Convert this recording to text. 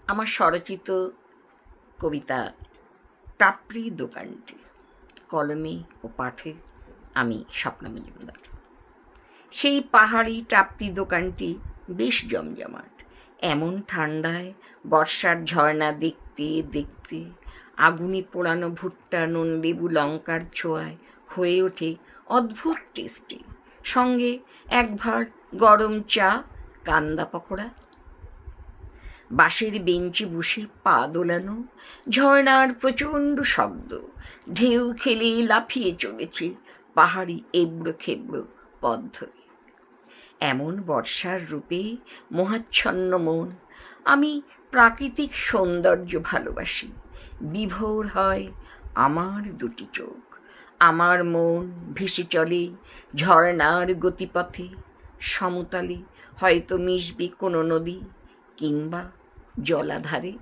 আমার স্বরচিত কবিতা টাপরি দোকানটি, কলমে ও পাঠে আমি স্বপ্না মজুমদার। সেই পাহাড়ি টাপরি দোকানটি বেশ জমজমাট। এমন ঠান্ডায় বর্ষার ঝর্ণা দেখতে দেখতে আগুনে পোড়ানো ভুট্টা, নুন, লেবু, লঙ্কার ছোঁয়ায় হয়ে ওঠে অদ্ভুত টেস্টি। সঙ্গে এক ভাঁড় গরম চা, কান্দা পকোড়া। বাঁশের বেঞ্চে বসে পা দোলানো, ঝর্ণার প্রচণ্ড শব্দ, ঢেউ খেলে লাফিয়ে চলেছে পাহাড়ি এবড়ো খেবড়ো পথ ধরে। এমন বর্ষার রূপে মোহাচ্ছন্ন মন, আমি প্রাকৃতিক সৌন্দর্য ভালোবাসি। বিভোর হয় আমার দুটি চোখ, আমার মন ভেসে চলে ঝর্ণার গতিপথে। সমতলে হয়তো মিশবে কোনো নদী কিংবা জলাধারে।